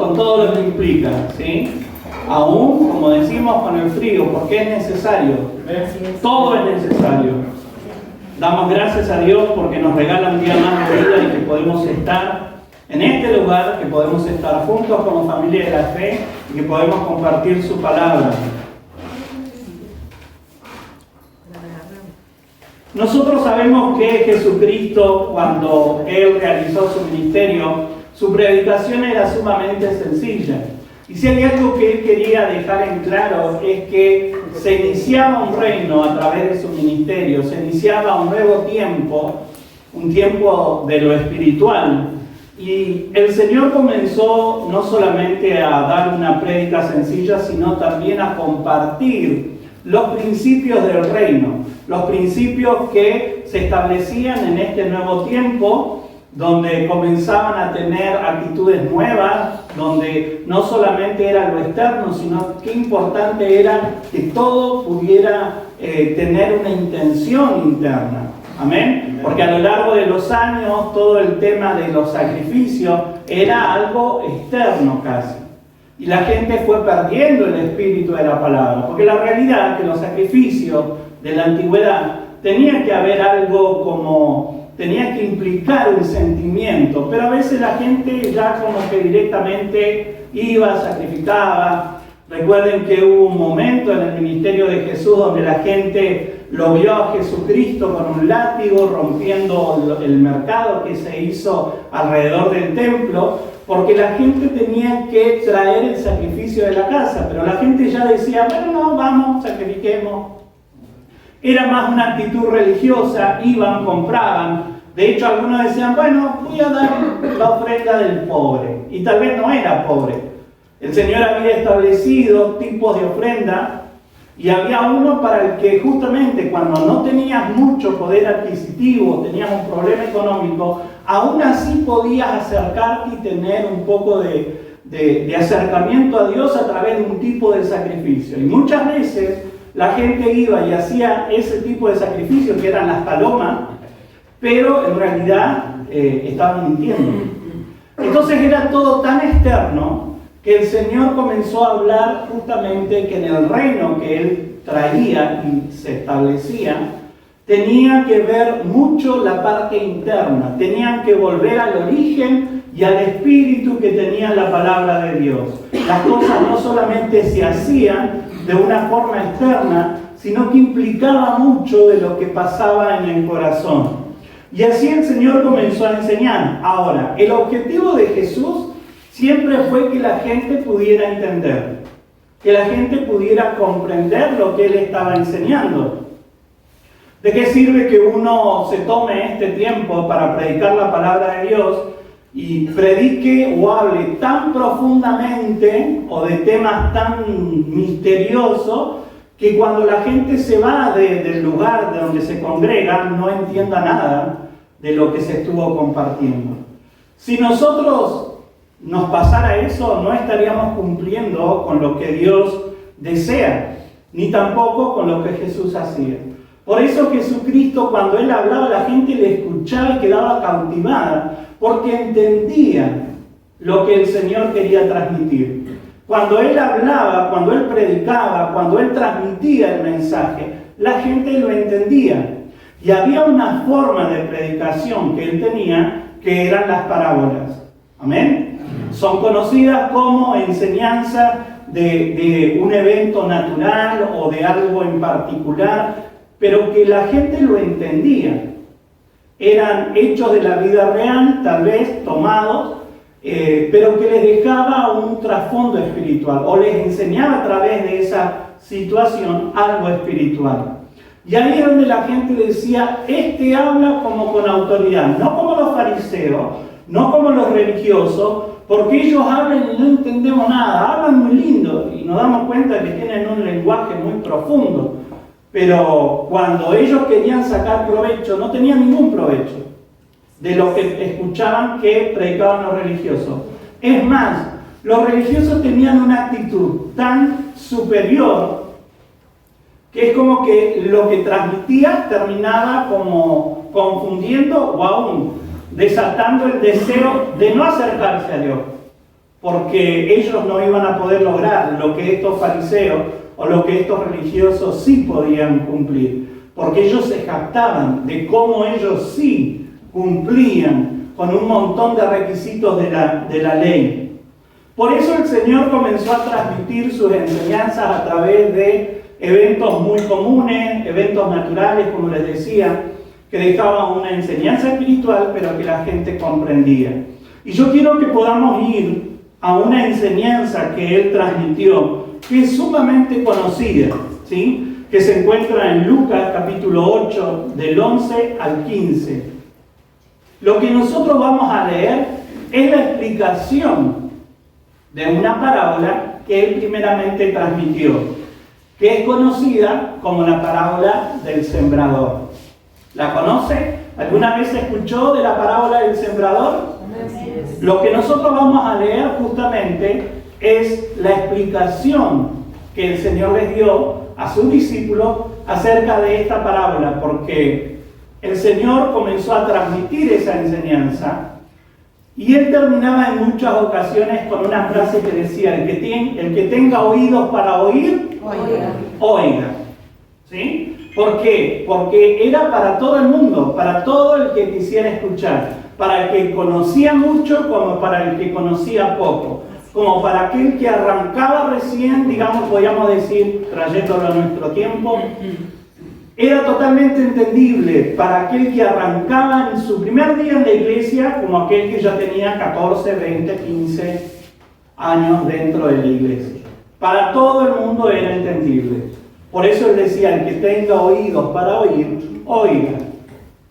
con todo lo que implica, ¿sí? Aún, como decimos, con el frío, porque es necesario. Todo es necesario. Damos gracias a Dios porque nos regala un día más de vida y que podemos estar en este lugar, que podemos estar juntos como familia de la fe y que podemos compartir su palabra. Nosotros sabemos que Jesucristo, cuando Él realizó su ministerio, su predicación era sumamente sencilla. Y si hay algo que Él quería dejar en claro es que se iniciaba un reino a través de su ministerio, se iniciaba un nuevo tiempo, un tiempo de lo espiritual. Y el Señor comenzó no solamente a dar una prédica sencilla, sino también a compartir los principios del reino, los principios que se establecían en este nuevo tiempo, donde comenzaban a tener actitudes nuevas, donde no solamente era lo externo, sino qué importante era que todo pudiera tener una intención interna. Amén. Porque a lo largo de los años todo el tema de los sacrificios era algo externo casi. Y la gente fue perdiendo el espíritu de la palabra. Porque la realidad es que los sacrificios de la antigüedad tenía que haber algo como, tenía que implicar un sentimiento. Pero a veces la gente ya como que directamente iba, sacrificaba. Recuerden que hubo un momento en el ministerio de Jesús donde la gente lo vio a Jesucristo con un látigo rompiendo el mercado que se hizo alrededor del templo, porque la gente tenía que traer el sacrificio de la casa, pero la gente ya decía, bueno, no, vamos, sacrifiquemos. Era más una actitud religiosa, iban, compraban. De hecho, algunos decían, bueno, voy a dar la ofrenda del pobre. Y tal vez no era pobre. El Señor había establecido tipos de ofrenda Y había uno para el que justamente cuando no tenías mucho poder adquisitivo, tenías un problema económico, aún así podías acercarte y tener un poco de acercamiento a Dios a través de un tipo de sacrificio. Y muchas veces la gente iba y hacía ese tipo de sacrificio, que eran las palomas, pero en realidad estaban mintiendo. Entonces era todo tan externo que el Señor comenzó a hablar justamente que en el reino que Él traía y se establecía, tenía que ver mucho la parte interna, tenían que volver al origen y al espíritu que tenía la palabra de Dios. Las cosas no solamente se hacían de una forma externa, sino que implicaba mucho de lo que pasaba en el corazón. Y así el Señor comenzó a enseñar. Ahora, el objetivo de Jesús siempre fue que la gente pudiera entender, que la gente pudiera comprender lo que Él estaba enseñando. ¿De qué sirve que uno se tome este tiempo para predicar la palabra de Dios y predique o hable tan profundamente o de temas tan misteriosos que cuando la gente se va del lugar de donde se congrega no entienda nada de lo que se estuvo compartiendo? Si nosotros nos pasara eso, no estaríamos cumpliendo con lo que Dios desea, ni tampoco con lo que Jesús hacía. Por eso Jesucristo, cuando Él hablaba, la gente le escuchaba y quedaba cautivada, porque entendía lo que el Señor quería transmitir. Cuando Él hablaba, cuando Él predicaba, cuando Él transmitía el mensaje, la gente lo entendía. Y había una forma de predicación que Él tenía, que eran las parábolas. ¿Amén? Son conocidas como enseñanza de un evento natural o de algo en particular, pero que la gente lo entendía. Eran hechos de la vida real, tal vez tomados, pero que les dejaba un trasfondo espiritual o les enseñaba a través de esa situación algo espiritual. Y ahí es donde la gente decía, este habla como con autoridad, no como los fariseos, no como los religiosos, porque ellos hablan y no entendemos nada, hablan muy lindo y nos damos cuenta que tienen un lenguaje muy profundo, pero cuando ellos querían sacar provecho, no tenían ningún provecho de lo que escuchaban que predicaban los religiosos. Es más, los religiosos tenían una actitud tan superior que es como que lo que transmitía terminaba como confundiendo o aún desatando el deseo de no acercarse a Dios, porque ellos no iban a poder lograr lo que estos fariseos o lo que estos religiosos sí podían cumplir, porque ellos se jactaban de cómo ellos sí cumplían con un montón de requisitos de la ley. Por eso el Señor comenzó a transmitir sus enseñanzas a través de eventos muy comunes, eventos naturales, como les decía, que dejaban una enseñanza espiritual, pero que la gente comprendía. Y yo quiero que podamos ir a una enseñanza que Él transmitió, que es sumamente conocida, ¿sí? Que se encuentra en Lucas capítulo 8, del 11 al 15. Lo que nosotros vamos a leer es la explicación de una parábola que Él primeramente transmitió, que es conocida como la parábola del sembrador. ¿La conoce? ¿Alguna vez escuchó de la parábola del sembrador? Lo que nosotros vamos a leer justamente es la explicación que el Señor les dio a sus discípulos acerca de esta parábola, porque el Señor comenzó a transmitir esa enseñanza y Él terminaba en muchas ocasiones con una frase que decía, el que tenga oídos para oír, oiga. ¿Sí? ¿Por qué? Porque era para todo el mundo, para todo el que quisiera escuchar, para el que conocía mucho como para el que conocía poco, como para aquel que arrancaba recién, digamos, podríamos decir, trayéndolo a nuestro tiempo, era totalmente entendible para aquel que arrancaba en su primer día en la iglesia, como aquel que ya tenía 14, 20, 15 años dentro de la iglesia. Para todo el mundo era entendible. Por eso Él decía, el que tenga oídos para oír, oiga.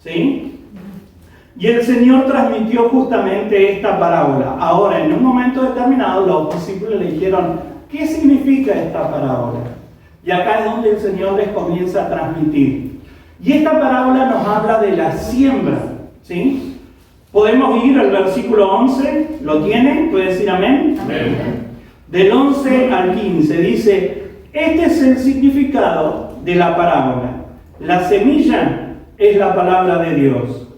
¿Sí? Y el Señor transmitió justamente esta parábola. Ahora, en un momento determinado, los discípulos le dijeron, ¿qué significa esta parábola? Y acá es donde el Señor les comienza a transmitir. Y esta parábola nos habla de la siembra, ¿sí? Podemos ir al versículo 11, ¿lo tienen? ¿Puede decir amén? Amén. Del 11 al 15 dice, este es el significado de la parábola. La semilla es la palabra de Dios.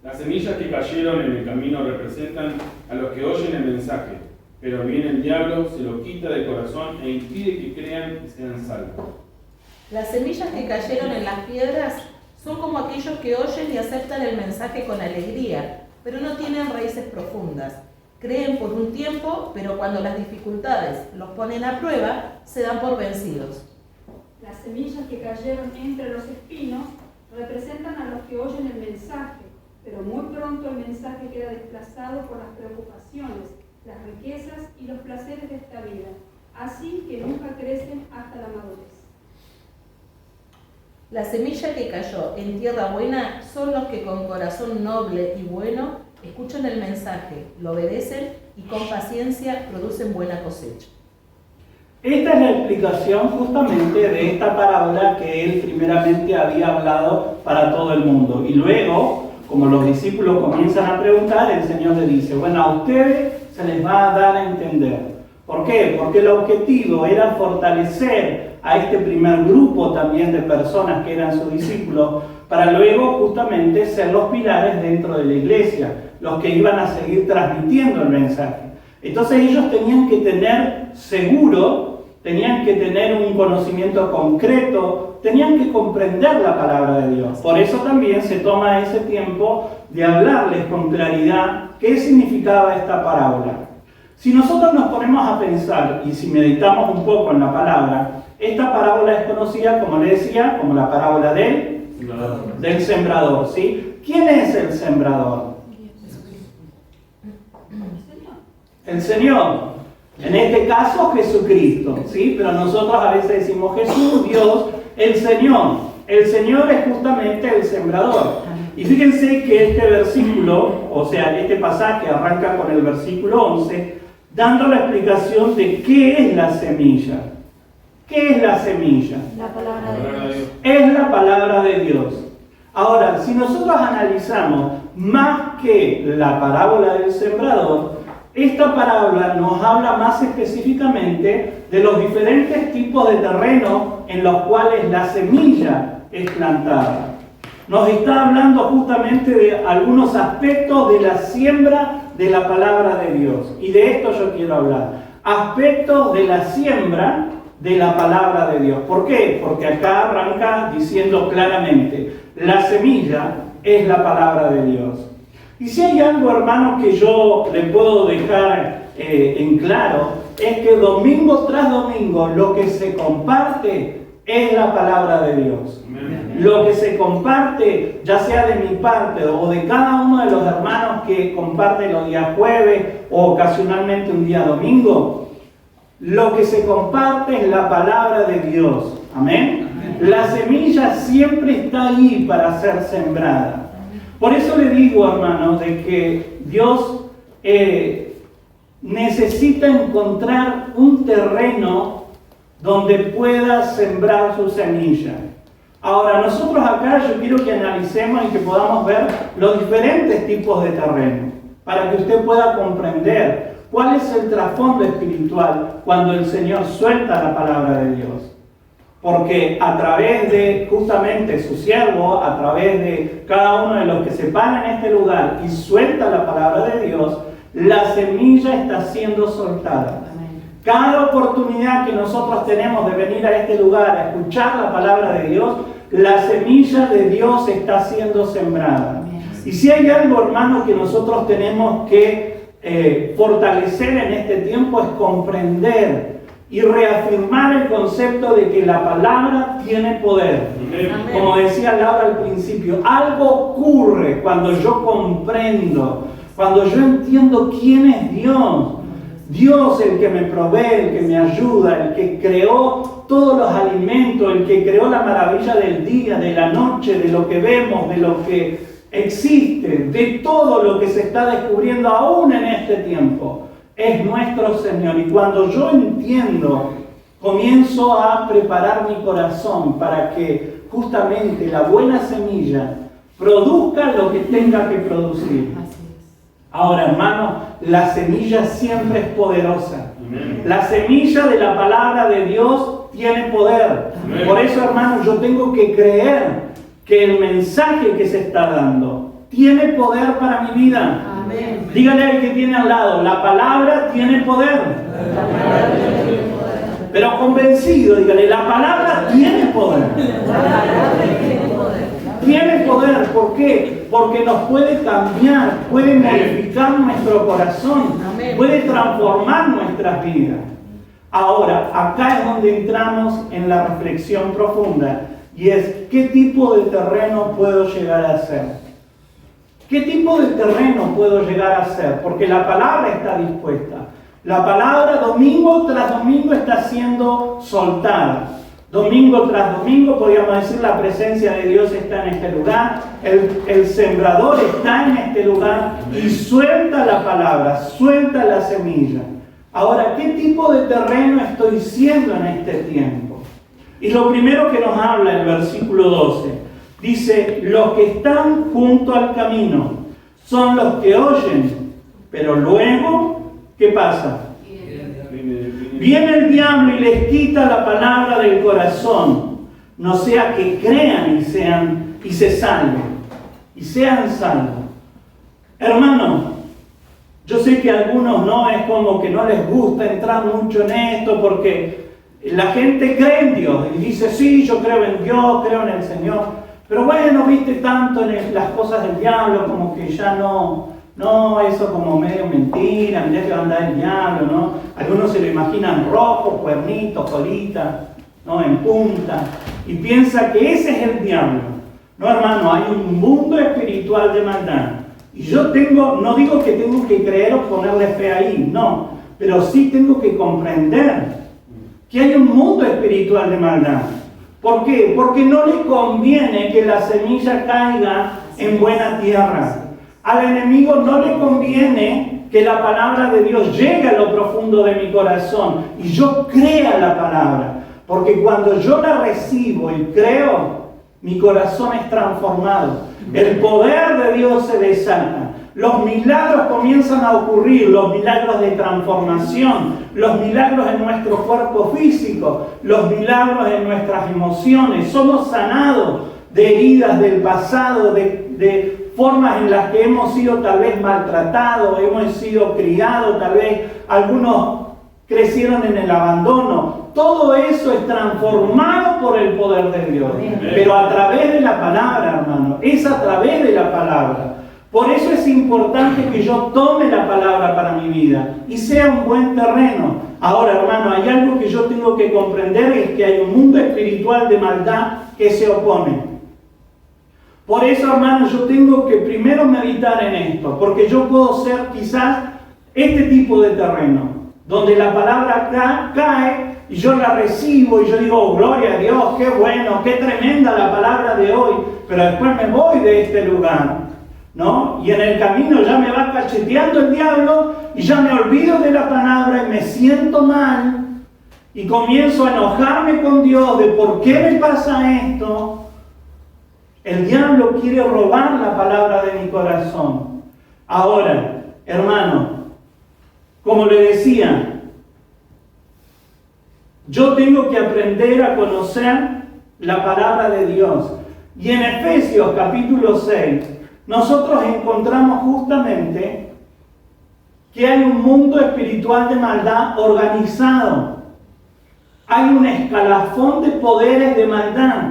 Las semillas que cayeron en el camino representan a los que oyen el mensaje, pero viene el diablo, se lo quita del corazón e impide que crean y sean salvos. Las semillas que cayeron en las piedras son como aquellos que oyen y aceptan el mensaje con alegría, pero no tienen raíces profundas. Creen por un tiempo, pero cuando las dificultades los ponen a prueba, se dan por vencidos. Las semillas que cayeron entre los espinos representan a los que oyen el mensaje, pero muy pronto el mensaje queda desplazado por las preocupaciones, las riquezas y los placeres de esta vida, así que nunca crecen hasta la madurez. La semilla que cayó en tierra buena son los que con corazón noble y bueno escuchan el mensaje, lo obedecen y con paciencia producen buena cosecha. Esta es la explicación justamente de esta parábola que él primeramente había hablado para todo el mundo. Y luego, como los discípulos comienzan a preguntar, el Señor le dice, bueno, a ustedes se les va a dar a entender. ¿Por qué? Porque el objetivo era fortalecer a este primer grupo también de personas que eran sus discípulos, para luego justamente ser los pilares dentro de la iglesia, los que iban a seguir transmitiendo el mensaje. Entonces ellos tenían que tener seguro, tenían que tener un conocimiento concreto, tenían que comprender la palabra de Dios. Por eso también se toma ese tiempo de hablarles con claridad qué significaba esta parábola. Si nosotros nos ponemos a pensar y si meditamos un poco en la palabra, esta parábola es conocida, como le decía, como la parábola del sembrador, ¿sí? ¿Quién es el sembrador? El Señor. En este caso, Jesucristo, ¿sí? Pero nosotros a veces decimos Jesús, Dios, el Señor. El Señor es justamente el sembrador. Y fíjense que este versículo, o sea, este pasaje arranca con el versículo 11, dando la explicación de qué es la semilla. ¿Qué es la semilla? La palabra de Dios. Es la palabra de Dios. Ahora, si nosotros analizamos más que la parábola del sembrador, esta parábola nos habla más específicamente de los diferentes tipos de terreno en los cuales la semilla es plantada. Nos está hablando justamente de algunos aspectos de la siembra de la palabra de Dios. Y de esto yo quiero hablar. Aspectos de la siembra de la palabra de Dios. ¿Por qué? Porque acá arranca diciendo claramente, la semilla es la palabra de Dios. Y si hay algo, hermano, que yo le puedo dejar en claro, es que domingo tras domingo lo que se comparte es la palabra de Dios. Amén. Lo que se comparte, ya sea de mi parte o de cada uno de los hermanos que comparten los días jueves o ocasionalmente un día domingo, lo que se comparte es la palabra de Dios. Amén. La semilla siempre está ahí para ser sembrada. Por eso le digo, hermanos, de que Dios necesita encontrar un terreno donde pueda sembrar su semilla. Ahora, nosotros acá yo quiero que analicemos y que podamos ver los diferentes tipos de terreno, para que usted pueda comprender cuál es el trasfondo espiritual cuando el Señor suelta la palabra de Dios. Porque a través de justamente su siervo, a través de cada uno de los que se paran en este lugar y suelta la palabra de Dios, la semilla está siendo soltada. Cada oportunidad que nosotros tenemos de venir a este lugar a escuchar la palabra de Dios, la semilla de Dios está siendo sembrada. Y si hay algo, hermano, que nosotros tenemos que fortalecer en este tiempo es comprender y reafirmar el concepto de que la palabra tiene poder. Amén. Como decía Laura al principio, algo ocurre cuando yo comprendo, cuando yo entiendo quién es Dios. Dios, el que me provee, el que me ayuda, el que creó todos los alimentos, el que creó la maravilla del día, de la noche, de lo que vemos, de lo que existe, de todo lo que se está descubriendo aún en este tiempo. Es nuestro Señor. Y cuando yo entiendo comienzo a preparar mi corazón para que justamente la buena semilla produzca lo que tenga que producir. Ahora, hermano, la semilla siempre es poderosa. La semilla de la palabra de Dios tiene poder. Por eso, hermano, yo tengo que creer que el mensaje que se está dando tiene poder para mi vida. Amén. Dígale al que tiene al lado, la palabra tiene poder. Pero convencido, dígale, la palabra tiene poder. Tiene poder, ¿por qué? Porque nos puede cambiar, puede modificar nuestro corazón, puede transformar nuestras vidas. Ahora, acá es donde entramos en la reflexión profunda, y es, ¿qué tipo de terreno puedo llegar a ser? ¿Qué tipo de terreno puedo llegar a ser? Porque la palabra está dispuesta. La palabra domingo tras domingo está siendo soltada. Domingo tras domingo, podríamos decir, la presencia de Dios está en este lugar, el sembrador está en este lugar y suelta la palabra, suelta la semilla. Ahora, ¿qué tipo de terreno estoy siendo en este tiempo? Y lo primero que nos habla el versículo 12, dice, los que están junto al camino son los que oyen, pero luego, ¿qué pasa? Viene el diablo y les quita la palabra del corazón, no sea que crean y se salven, y sean salvos. Hermano, yo sé que a algunos no, es como que no les gusta entrar mucho en esto, porque la gente cree en Dios, y dice, sí, yo creo en Dios, creo en el Señor, pero bueno, viste tanto en las cosas del diablo, como que ya no, eso como medio mentira, mirá que va a andar el diablo, ¿no? Algunos se lo imaginan rojo, cuernito, colita, ¿no? En punta, y piensa que ese es el diablo. No, hermano, hay un mundo espiritual de maldad. Y yo no digo que tengo que creer o ponerle fe ahí, no, pero sí tengo que comprender que hay un mundo espiritual de maldad. ¿Por qué? Porque no le conviene que la semilla caiga en buena tierra. Al enemigo no le conviene que la palabra de Dios llegue a lo profundo de mi corazón y yo crea la palabra. Porque cuando yo la recibo y creo, mi corazón es transformado. El poder de Dios se desata. Los milagros comienzan a ocurrir, los milagros de transformación, los milagros en nuestro cuerpo físico, los milagros en nuestras emociones. Somos sanados de heridas del pasado, de formas en las que hemos sido tal vez maltratados, hemos sido criados, tal vez algunos crecieron en el abandono. Todo eso es transformado por el poder de Dios. Pero a través de la palabra, hermano, es a través de la palabra. Por eso es importante que yo tome la palabra para mi vida y sea un buen terreno. Ahora, hermano, hay algo que yo tengo que comprender, es que hay un mundo espiritual de maldad que se opone. Por eso, hermano, yo tengo que primero meditar en esto, porque yo puedo ser quizás este tipo de terreno, donde la palabra cae y yo la recibo y yo digo, oh, gloria a Dios, qué bueno, qué tremenda la palabra de hoy, pero después me voy de este lugar, ¿no? Y en el camino ya me va cacheteando el diablo y ya me olvido de la palabra y me siento mal y comienzo a enojarme con Dios de por qué me pasa esto. El diablo quiere robar la palabra de mi corazón. Ahora, hermano, como le decía, yo tengo que aprender a conocer la palabra de Dios. Y en Efesios capítulo 6, nosotros encontramos justamente que hay un mundo espiritual de maldad organizado. Hay un escalafón de poderes de maldad.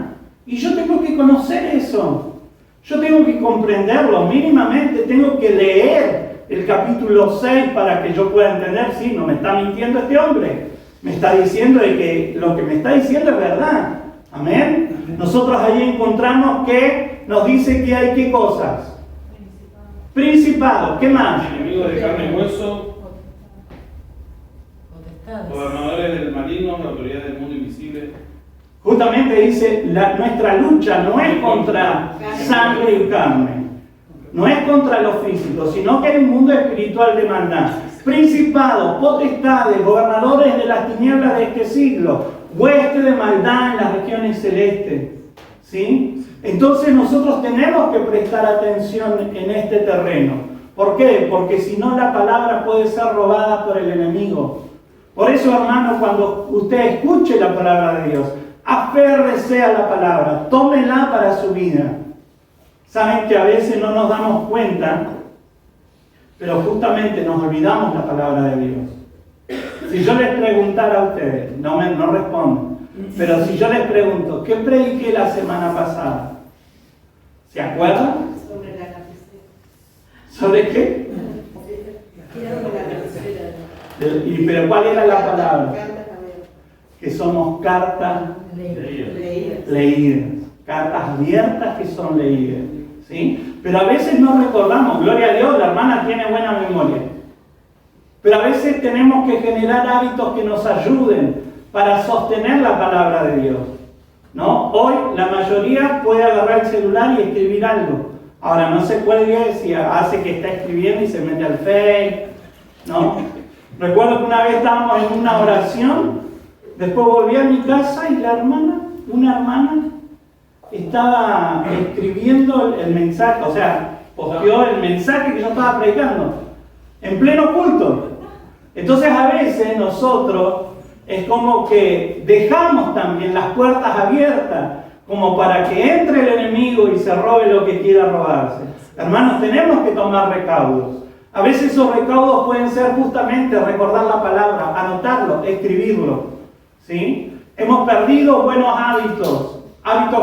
Y yo tengo que conocer eso. Yo tengo que comprenderlo mínimamente. Tengo que leer el capítulo 6 para que yo pueda entender, sí, no me está mintiendo este hombre. Me está diciendo de que lo que me está diciendo es verdad. Amén. Nosotros allí encontramos que nos dice que hay ¿qué cosas? Principados. ¿Qué más? Enemigos de carne y hueso, gobernadores del maligno, autoridades del mundo invisible. Justamente dice, nuestra lucha no es contra sangre y carne, no es contra lo físico, sino que hay un mundo espiritual de maldad. principados, potestades, gobernadores de las tinieblas de este siglo, hueste de maldad en las regiones celestes. ¿Sí? Entonces nosotros tenemos que prestar atención en este terreno. ¿Por qué? Porque si no, la palabra puede ser robada por el enemigo. Por eso, hermano, cuando usted escuche la palabra de Dios, aférrese a la palabra, tómela para su vida. Saben que a veces no nos damos cuenta, pero justamente nos olvidamos la palabra de Dios. Si yo les preguntara a ustedes, no responden, pero si yo les pregunto, ¿qué prediqué la semana pasada? ¿Se acuerdan? Sobre la lapicera. ¿Sobre qué? ¿Pero cuál era la palabra? Que somos cartas leídas. Cartas abiertas que son leídas. ¿Sí? Pero a veces no recordamos, gloria a Dios, la hermana tiene buena memoria. Pero a veces tenemos que generar hábitos que nos ayuden para sostener la palabra de Dios. ¿No? Hoy la mayoría puede agarrar el celular y escribir algo. Ahora no se cuelgue si hace que está escribiendo y se mete al Face. ¿No? Recuerdo que una vez estábamos en una oración, después volví a mi casa y una hermana, estaba escribiendo el mensaje, o sea, posteó el mensaje que yo estaba predicando, en pleno culto. Entonces a veces nosotros es como que dejamos también las puertas abiertas, como para que entre el enemigo y se robe lo que quiera robarse. Hermanos, tenemos que tomar recaudos. A veces esos recaudos pueden ser justamente recordar la palabra, anotarlo, escribirlo. ¿Sí? Hemos perdido buenos hábitos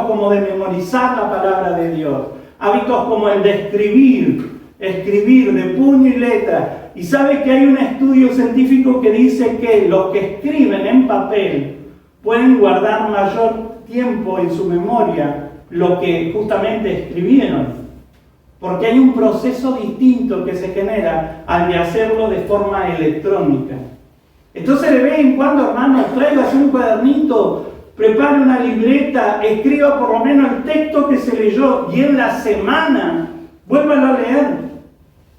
como de memorizar la palabra de Dios, hábitos como el de escribir de puño y letra. Y sabe que hay un estudio científico que dice que los que escriben en papel pueden guardar mayor tiempo en su memoria lo que justamente escribieron. Porque hay un proceso distinto que se genera al de hacerlo de forma electrónica. Entonces de vez en cuando, hermanos, tráigase un cuadernito, prepare una libreta, escriba por lo menos el texto que se leyó y en la semana vuélvalo a leer.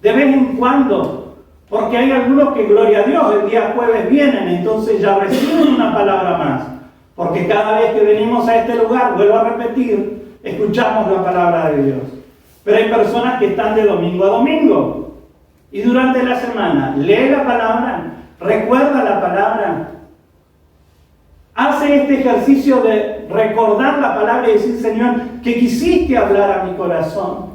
De vez en cuando. Porque hay algunos que, gloria a Dios, el día jueves vienen, entonces ya reciben una palabra más. Porque cada vez que venimos a este lugar, vuelvo a repetir, escuchamos la palabra de Dios. Pero hay personas que están de domingo a domingo. Y durante la semana lee la palabra, recuerda la palabra, hace este ejercicio de recordar la palabra y decir, Señor, que quisiste hablar a mi corazón.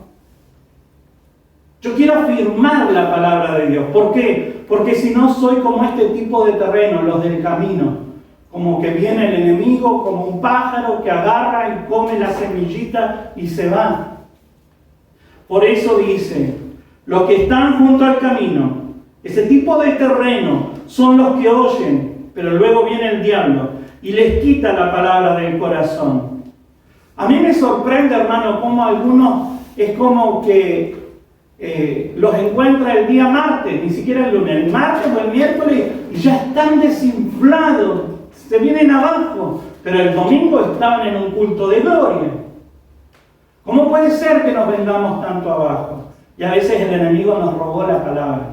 Yo quiero afirmar la palabra de Dios. ¿Por qué? Porque si no soy como este tipo de terreno, los del camino. Como que viene el enemigo, como un pájaro que agarra y come la semillita y se va. Por eso dice, los que están junto al camino, ese tipo de terreno, son los que oyen, pero luego viene el diablo y les quita la palabra del corazón. A mí me sorprende, hermano, cómo algunos es como que los encuentra el día martes, ni siquiera el lunes, el martes o el miércoles, y ya están desinflados, se vienen abajo, pero el domingo estaban en un culto de gloria. ¿Cómo puede ser que nos vengamos tanto abajo? Y a veces el enemigo nos robó la palabra,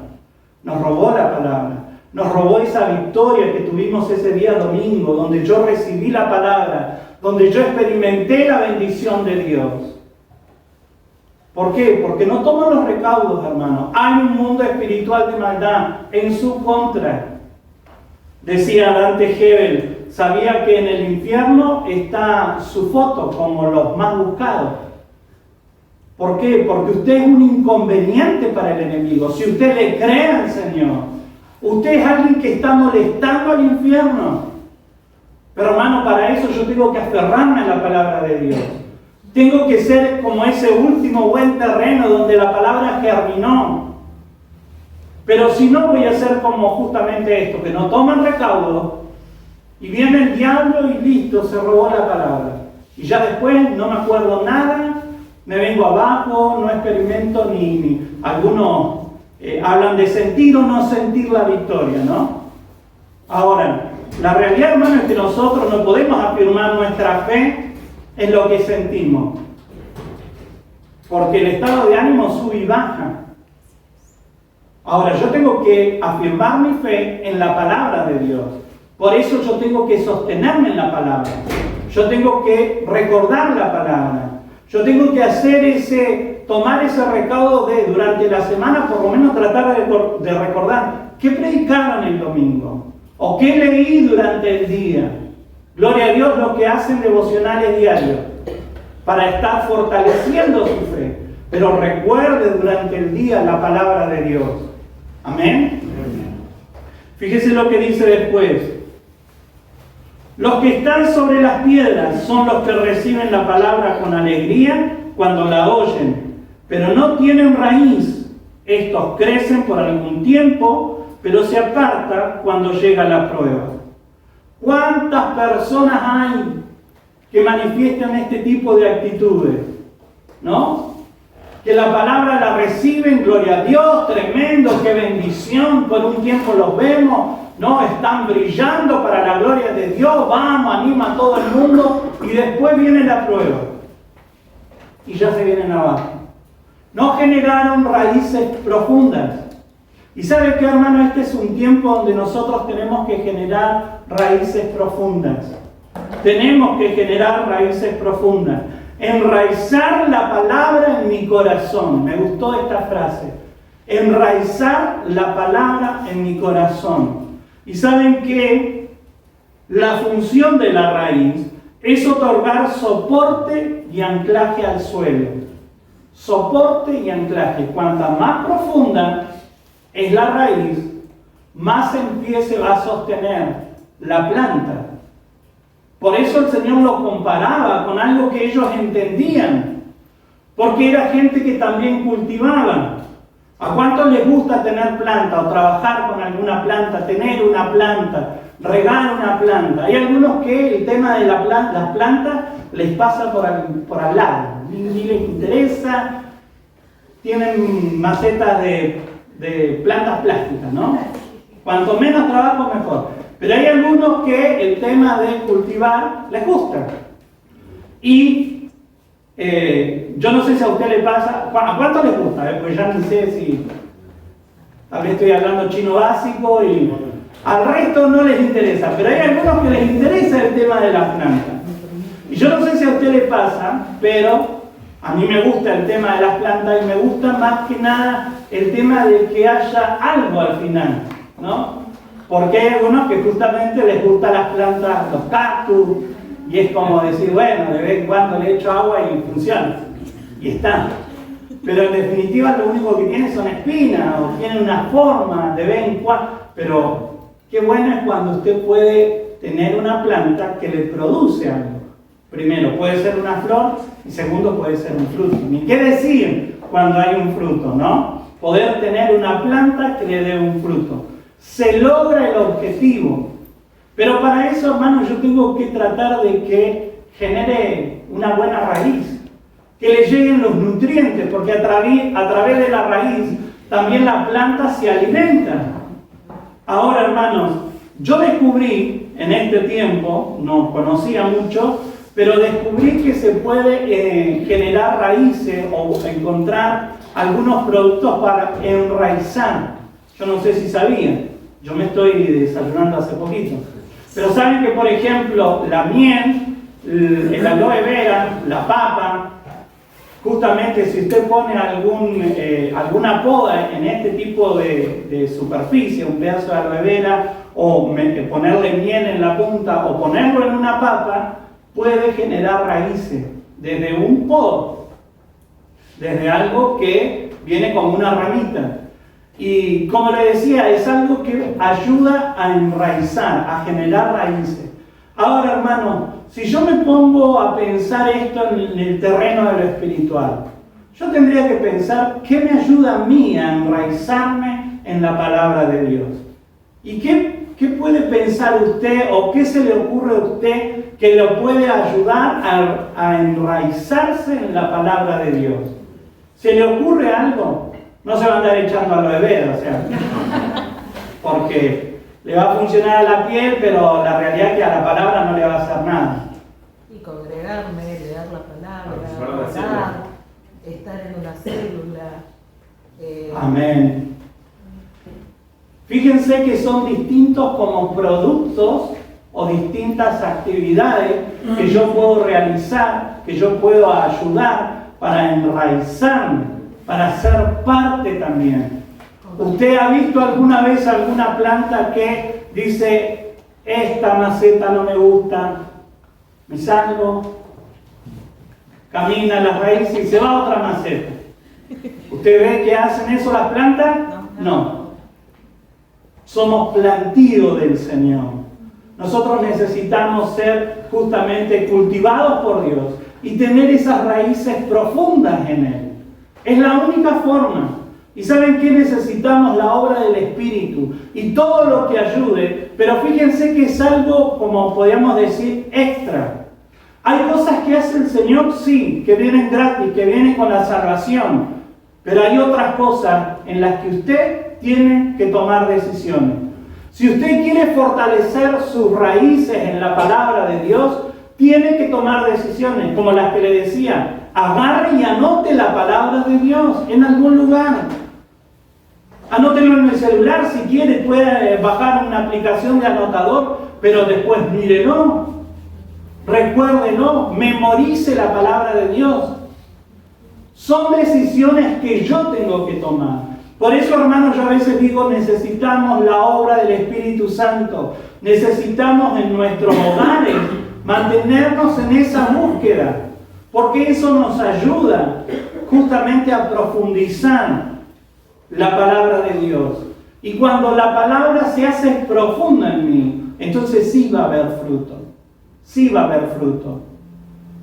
nos robó esa victoria que tuvimos ese día domingo, donde yo recibí la palabra, donde yo experimenté la bendición de Dios. ¿Por qué? Porque no toman los recaudos, hermano. Hay un mundo espiritual de maldad en su contra. Decía Dante Hebel, sabía que en el infierno está su foto como los más buscados. ¿Por qué? Porque usted es un inconveniente para el enemigo. Si usted le cree al Señor, usted es alguien que está molestando al infierno. Pero hermano, para eso yo tengo que aferrarme a la palabra de Dios. Tengo que ser como ese último buen terreno donde la palabra germinó. Pero si no, voy a ser como justamente esto, que no toman recaudo y viene el diablo y listo, se robó la palabra. Y ya después no me acuerdo nada, me vengo abajo, no experimento ni algunos hablan de sentir o no sentir la victoria, ¿no? Ahora, la realidad, hermano, es que nosotros no podemos afirmar nuestra fe en lo que sentimos, porque el estado de ánimo sube y baja. Ahora, yo tengo que afirmar mi fe en la palabra de Dios. Por eso yo tengo que sostenerme en la palabra. Yo tengo que recordar la palabra. Yo tengo que hacer tomar ese recaudo durante la semana, por lo menos tratar de recordar qué predicaron el domingo o qué leí durante el día. Gloria a Dios los que hacen devocionales diarios para estar fortaleciendo su fe. Pero recuerde durante el día la palabra de Dios. Amén. Fíjese lo que dice después. Los que están sobre las piedras son los que reciben la palabra con alegría cuando la oyen, pero no tienen raíz. Estos crecen por algún tiempo, pero se apartan cuando llega la prueba. ¿Cuántas personas hay que manifiestan este tipo de actitudes? ¿No? Que la palabra la reciben, gloria a Dios, tremendo, qué bendición, por un tiempo los vemos, ¿no? Están brillando para la gloria de Dios, vamos, anima a todo el mundo, y después viene la prueba. Y ya se vienen abajo. No generaron raíces profundas. Y ¿sabe qué, hermano? Este es un tiempo donde nosotros tenemos que generar raíces profundas. Tenemos que generar raíces profundas. Enraizar la palabra en mi corazón. Me gustó esta frase. Enraizar la palabra en mi corazón. Y saben que la función de la raíz es otorgar soporte y anclaje al suelo. Soporte y anclaje. Cuanta más profunda es la raíz, más en pie se va a sostener la planta. Por eso el Señor lo comparaba con algo que ellos entendían, porque era gente que también cultivaba. ¿A cuántos les gusta tener planta o trabajar con alguna planta, tener una planta, regar una planta? Hay algunos que el tema de las plantas les pasa por al lado, ni les interesa, tienen macetas de plantas plásticas, ¿no? Cuanto menos trabajo, mejor. Pero hay algunos que el tema de cultivar les gusta. Y yo no sé si a usted le pasa, ¿a cuánto les gusta? Pues ya no sé si tal vez estoy hablando chino básico y al resto no les interesa, pero hay algunos que les interesa el tema de las plantas. Y yo no sé si a usted le pasa, pero a mí me gusta el tema de las plantas y me gusta más que nada el tema de que haya algo al final, ¿no? Porque hay algunos que justamente les gustan las plantas, los cactus, y es como decir, bueno, de vez en cuando le echo agua y funciona, y está. Pero en definitiva lo único que tiene son espinas, o tienen una forma de vez en cuando. Pero qué bueno es cuando usted puede tener una planta que le produce algo. Primero, puede ser una flor, y segundo, puede ser un fruto. Ni qué decir cuando hay un fruto, ¿no? Poder tener una planta que le dé un fruto. Se logra el objetivo. Pero para eso, hermanos, yo tengo que tratar de que genere una buena raíz. Que le lleguen los nutrientes, porque a través de la raíz también la planta se alimenta. Ahora, hermanos, yo descubrí en este tiempo, no conocía mucho, pero descubrí que se puede generar raíces o encontrar algunos productos para enraizar. Yo no sé si sabían, yo me estoy desayunando hace poquito. Pero saben que, por ejemplo, la miel, el aloe vera, la papa, justamente si usted pone alguna poda en este tipo de superficie, un pedazo de aloe vera, o ponerle miel en la punta, o ponerlo en una papa, puede generar raíces desde un podo, desde algo que viene como una ramita. Y como le decía, es algo que ayuda a enraizar, a generar raíces. Ahora, hermano, si yo me pongo a pensar esto en el terreno de lo espiritual, yo tendría que pensar qué me ayuda a mí a enraizarme en la palabra de Dios. ¿Y qué puede pensar usted o qué se le ocurre a usted que lo puede ayudar a enraizarse en la palabra de Dios? ¿Se le ocurre algo? No se va a andar echando aloe vera, o sea, porque le va a funcionar a la piel, pero la realidad es que a la palabra no le va a hacer nada. Y congregarme, leer la palabra, orar, estar en una célula. Amén. Fíjense que son distintos como productos o distintas actividades que yo puedo realizar, que yo puedo ayudar para enraizarme, para ser parte también. ¿Usted ha visto alguna vez alguna planta que dice, esta maceta no me gusta, me salgo, camina las raíces y se va a otra maceta? ¿Usted ve que hacen eso las plantas? No. Somos plantío del Señor. Nosotros necesitamos ser justamente cultivados por Dios y tener esas raíces profundas en Él. Es la única forma. ¿Y saben qué? Necesitamos la obra del Espíritu y todo lo que ayude, pero fíjense que es algo, como podríamos decir, extra. Hay cosas que hace el Señor, sí, que vienen gratis, que vienen con la salvación, pero hay otras cosas en las que usted tiene que tomar decisiones. Si usted quiere fortalecer sus raíces en la palabra de Dios, tiene que tomar decisiones, como las que le decía. Agarre y anote la palabra de Dios en algún lugar. Anótelo en el celular si quiere, puede bajar una aplicación de anotador, pero después mírelo, recuérdelo, memorice la palabra de Dios. Son decisiones que yo tengo que tomar. Por eso, hermanos, yo a veces digo, necesitamos la obra del Espíritu Santo. Necesitamos en nuestros hogares mantenernos en esa búsqueda, porque eso nos ayuda justamente a profundizar la palabra de Dios. Y cuando la palabra se hace profunda en mí, entonces sí va a haber fruto. Sí va a haber fruto.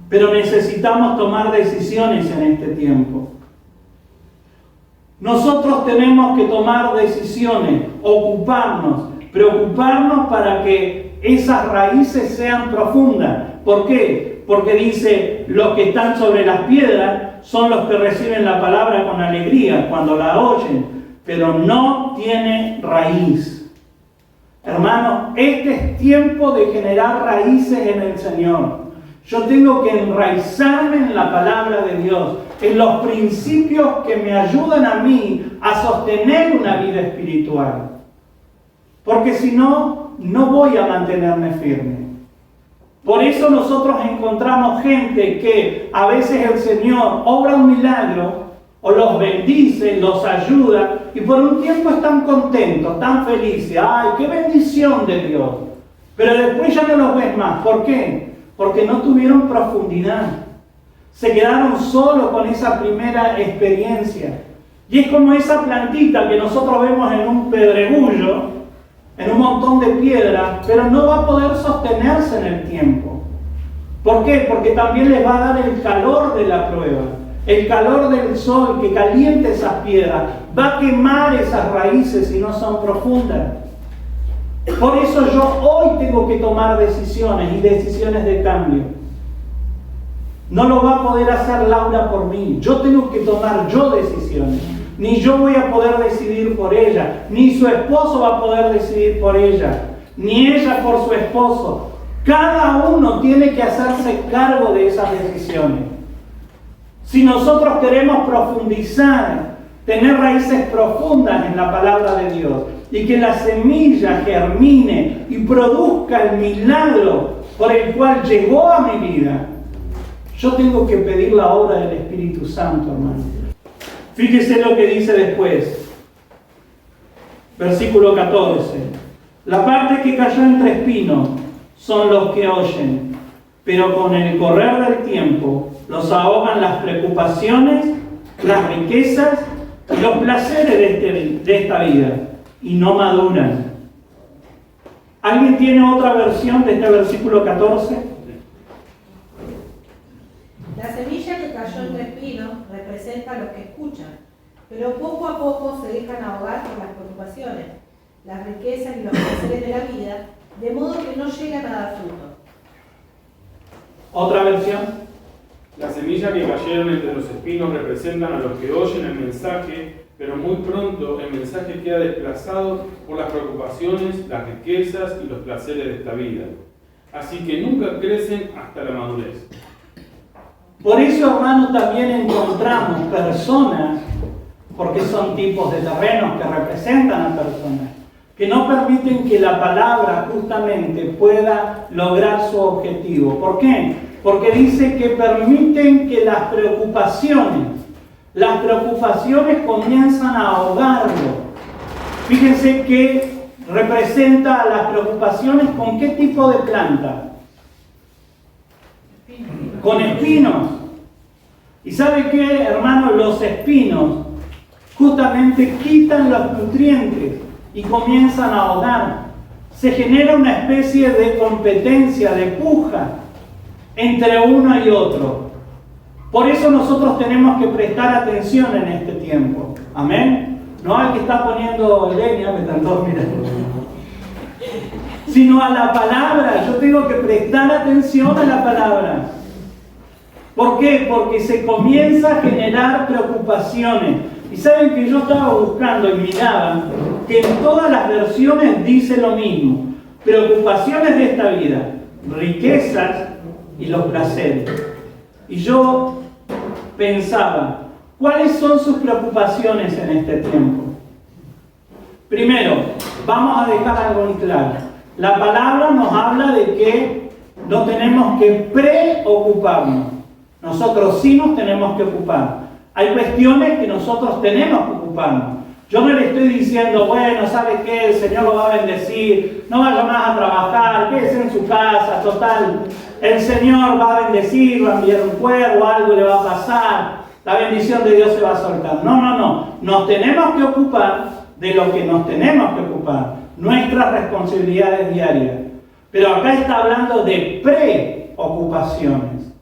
Pero necesitamos tomar decisiones en este tiempo. Nosotros tenemos que tomar decisiones, ocuparnos, preocuparnos para que esas raíces sean profundas. ¿Por qué? Porque dice, los que están sobre las piedras son los que reciben la palabra con alegría cuando la oyen, pero no tiene raíz. Hermano, este es tiempo de generar raíces en el Señor. Yo tengo que enraizarme en la palabra de Dios, en los principios que me ayudan a mí a sostener una vida espiritual. Porque si no, no voy a mantenerme firme. Por eso nosotros encontramos gente que a veces el Señor obra un milagro, o los bendice, los ayuda, y por un tiempo están contentos, tan felices. ¡Ay, qué bendición de Dios! Pero después ya no los ves más. ¿Por qué? Porque no tuvieron profundidad. Se quedaron solos con esa primera experiencia. Y es como esa plantita que nosotros vemos en un pedregullo, en un montón de piedras, pero no va a poder sostenerse en el tiempo. ¿Por qué? Porque también les va a dar el calor de la prueba, el calor del sol que calienta esas piedras, va a quemar esas raíces si no son profundas. Por eso yo hoy tengo que tomar decisiones y decisiones de cambio. No lo va a poder hacer Laura por mí. Yo tengo que tomar yo decisiones. Ni yo voy a poder decidir por ella, ni su esposo va a poder decidir por ella, ni ella por su esposo. Cada uno tiene que hacerse cargo de esas decisiones. Si nosotros queremos profundizar, tener raíces profundas en la palabra de Dios, y que la semilla germine y produzca el milagro por el cual llegó a mi vida, yo tengo que pedir la obra del Espíritu Santo, hermano. Fíjese lo que dice después. Versículo 14. La parte que cayó entre espinos son los que oyen, pero con el correr del tiempo los ahogan las preocupaciones, las riquezas y los placeres de esta vida, y no maduran. ¿Alguien tiene otra versión de este versículo 14? La semilla que cayó entre espinos representa a los que escuchan, pero poco a poco se dejan ahogar por las preocupaciones, las riquezas y los placeres de la vida, de modo que no llegan a dar fruto. ¿Otra versión? Las semillas que cayeron entre los espinos representan a los que oyen el mensaje, pero muy pronto el mensaje queda desplazado por las preocupaciones, las riquezas y los placeres de esta vida. Así que nunca crecen hasta la madurez. Por eso, hermanos, también encontramos personas, porque son tipos de terrenos que representan a personas, que no permiten que la palabra justamente pueda lograr su objetivo. ¿Por qué? Porque dice que permiten que las preocupaciones comienzan a ahogarlo. Fíjense que representa las preocupaciones con qué tipo de planta. Con espinos. ¿Y sabe qué, hermano? Los espinos justamente quitan los nutrientes y comienzan a ahogar. Se genera una especie de competencia, de puja entre uno y otro. Por eso nosotros tenemos que prestar atención en este tiempo. Amén. No al que está poniendo leña, me están todos mirando, sino a la palabra. Yo tengo que prestar atención a la palabra. ¿Por qué? Porque se comienza a generar preocupaciones. Y saben que yo estaba buscando y miraba que en todas las versiones dice lo mismo. Preocupaciones de esta vida, riquezas y los placeres. Y yo pensaba, ¿cuáles son sus preocupaciones en este tiempo? Primero, vamos a dejar algo en claro. La palabra nos habla de que no tenemos que preocuparnos. Nosotros sí nos tenemos que ocupar. Hay cuestiones que nosotros tenemos que ocuparnos. Yo no le estoy diciendo, bueno, ¿sabe qué? El Señor lo va a bendecir, no vaya más a trabajar, quédese en su casa, total. El Señor va a bendecir, va a enviar un cuervo, algo le va a pasar, la bendición de Dios se va a soltar. No. Nos tenemos que ocupar de lo que nos tenemos que ocupar, nuestras responsabilidades diarias. Pero acá está hablando de preocupaciones.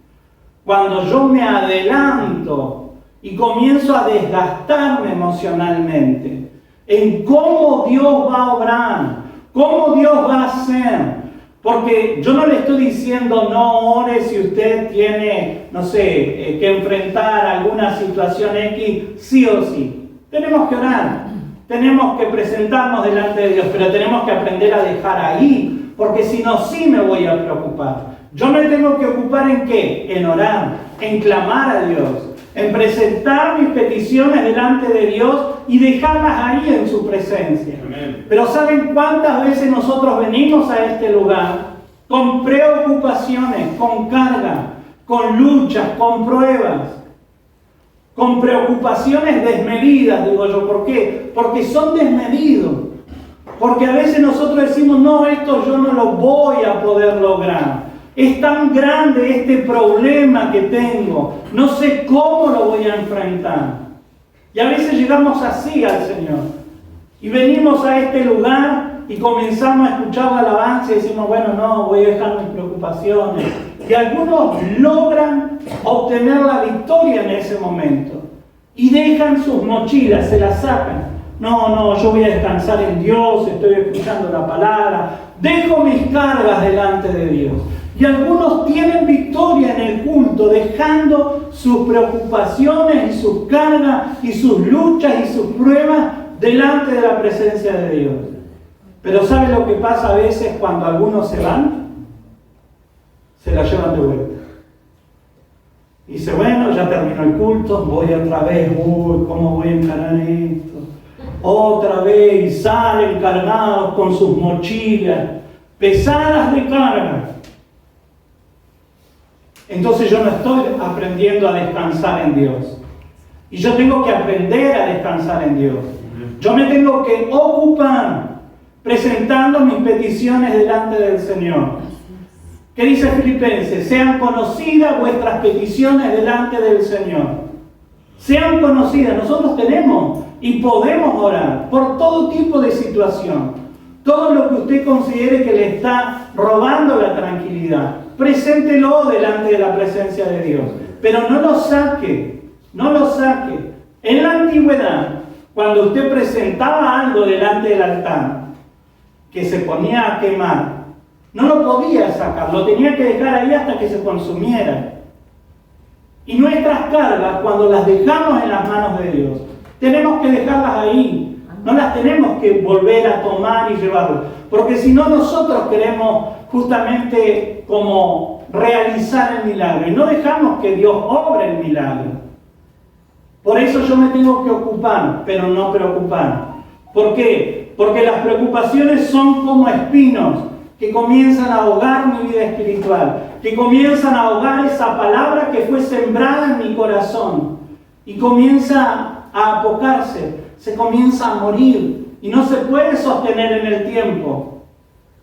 Cuando yo me adelanto y comienzo a desgastarme emocionalmente en cómo Dios va a obrar, cómo Dios va a hacer. Porque yo no le estoy diciendo no ore si usted tiene, no sé, que enfrentar alguna situación X, sí o sí. Tenemos que orar, tenemos que presentarnos delante de Dios, pero tenemos que aprender a dejar ahí, porque si no, sí me voy a preocupar. Yo me tengo que ocupar ¿en qué? En orar, en clamar a Dios, en presentar mis peticiones delante de Dios y dejarlas ahí en su presencia. Amén. Pero ¿saben cuántas veces nosotros venimos a este lugar con preocupaciones, con carga, con luchas, con pruebas, con preocupaciones desmedidas, digo yo? ¿Por qué? Porque son desmedidos. Porque a veces nosotros decimos, no, esto yo no lo voy a poder lograr. Es tan grande este problema que tengo. No sé cómo lo voy a enfrentar. Y a veces llegamos así al Señor. Y venimos a este lugar y comenzamos a escuchar la alabanza y decimos, bueno, no, voy a dejar mis preocupaciones. Y algunos logran obtener la victoria en ese momento. Y dejan sus mochilas, se las sacan. No, yo voy a descansar en Dios, estoy escuchando la palabra. Dejo mis cargas delante de Dios. Y algunos tienen victoria en el culto, dejando sus preocupaciones y sus cargas y sus luchas y sus pruebas delante de la presencia de Dios. Pero ¿sabe lo que pasa a veces cuando algunos se van? Se la llevan de vuelta. Y dice, bueno, ya terminó el culto, voy otra vez, ¿cómo voy a encarar esto? Otra vez, y salen cargados con sus mochilas, pesadas de carga. Entonces yo no estoy aprendiendo a descansar en Dios. Y yo tengo que aprender a descansar en Dios. Yo me tengo que ocupar presentando mis peticiones delante del Señor. ¿Qué dice Filipenses? Sean conocidas vuestras peticiones delante del Señor. Sean conocidas. Nosotros tenemos y podemos orar por todo tipo de situación. Todo lo que usted considere que le está robando la tranquilidad, preséntelo delante de la presencia de Dios. Pero no lo saque, no lo saque. En la antigüedad, cuando usted presentaba algo delante del altar que se ponía a quemar, no lo podía sacar, lo tenía que dejar ahí hasta que se consumiera. Y nuestras cargas, cuando las dejamos en las manos de Dios, tenemos que dejarlas ahí. No las tenemos que volver a tomar y llevarlas. Porque si no, nosotros queremos justamente como realizar el milagro. Y no dejamos que Dios obre el milagro. Por eso yo me tengo que ocupar, pero no preocupar. ¿Por qué? Porque las preocupaciones son como espinos que comienzan a ahogar mi vida espiritual, que comienzan a ahogar esa palabra que fue sembrada en mi corazón y comienza a apocarse, se comienza a morir y no se puede sostener en el tiempo.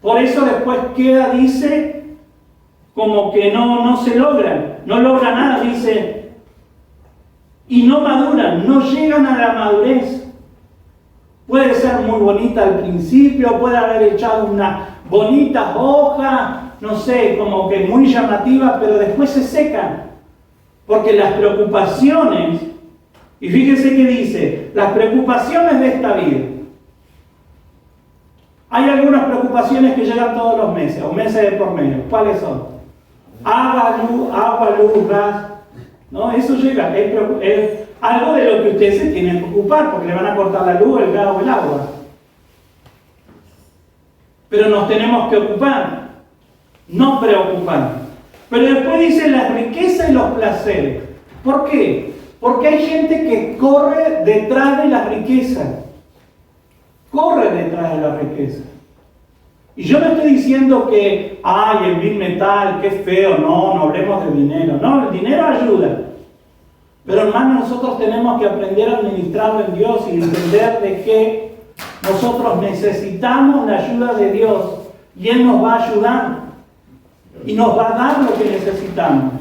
Por eso después queda, dice, como que no se logra, no logra nada, dice, y no maduran, no llegan a la madurez. Puede ser muy bonita al principio, puede haber echado unas bonitas hojas, no sé, como que muy llamativa, pero después se secan. Porque las preocupaciones, y fíjense que dice, las preocupaciones de esta vida. Hay algunas preocupaciones que llegan todos los meses, o meses de por medio. ¿Cuáles son? Agua, luz, gas. ¿No? Eso llega, es algo de lo que usted se tiene que ocupar, porque le van a cortar la luz, el gas o el agua. Pero nos tenemos que ocupar, no preocupar. Pero después dice la riqueza y los placeres. ¿Por qué? Porque hay gente que corre detrás de la riqueza. Corre detrás de la riqueza. Y yo no estoy diciendo que, ay, el Big Metal, qué feo, no hablemos de dinero. No, el dinero ayuda. Pero hermano, nosotros tenemos que aprender a administrarlo en Dios y entender de que nosotros necesitamos la ayuda de Dios y Él nos va a ayudar y nos va a dar lo que necesitamos.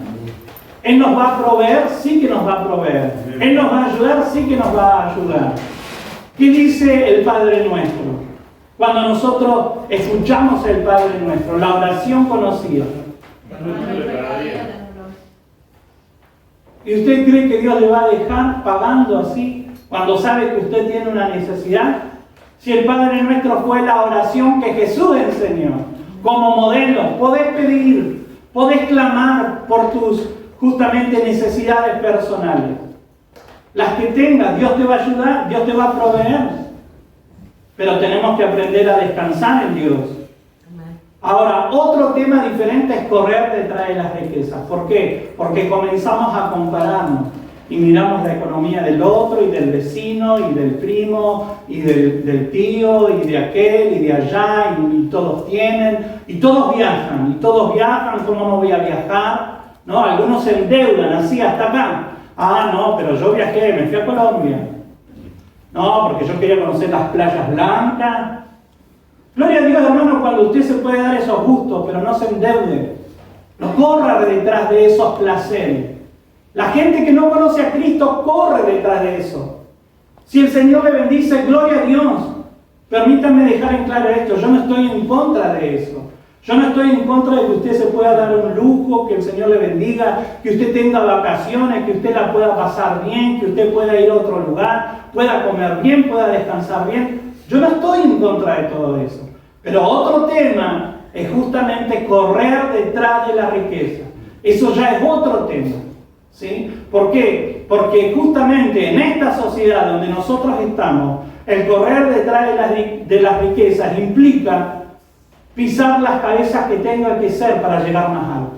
Él nos va a proveer, sí que nos va a proveer. Él nos va a ayudar, sí que nos va a ayudar. ¿Qué dice el Padre Nuestro? Cuando nosotros escuchamos el Padre Nuestro, la oración conocida. ¿Y usted cree que Dios le va a dejar pagando así cuando sabe que usted tiene una necesidad? Si el Padre Nuestro fue la oración que Jesús enseñó como modelo, podés pedir, podés clamar por tus justamente necesidades personales. Las que tengas, Dios te va a ayudar, Dios te va a proveer. Pero tenemos que aprender a descansar en Dios. Ahora, otro tema diferente es correr detrás de las riquezas. ¿Por qué? Porque comenzamos a compararnos y miramos la economía del otro y del vecino y del primo y del tío y de aquel y de allá y todos tienen y todos viajan, ¿cómo no voy a viajar? ¿No? Algunos se endeudan así hasta acá. Ah, no, pero yo viajé, me fui a Colombia. No, porque yo quería conocer las playas blancas. Gloria a Dios, hermano, cuando usted se puede dar esos gustos, pero no se endeude. No corra detrás de esos placeres. La gente que no conoce a Cristo corre detrás de eso. Si el Señor le bendice, gloria a Dios. Permítanme dejar en claro esto, yo no estoy en contra de eso. Yo no estoy en contra de que usted se pueda dar un lujo, que el Señor le bendiga, que usted tenga vacaciones, que usted la pueda pasar bien, que usted pueda ir a otro lugar, pueda comer bien, pueda descansar bien. Yo no estoy en contra de todo eso. Pero otro tema es justamente correr detrás de la riqueza. Eso ya es otro tema. ¿Sí? ¿Por qué? Porque justamente en esta sociedad donde nosotros estamos, el correr detrás de las riquezas implica pisar las cabezas que tenga que ser para llegar más alto.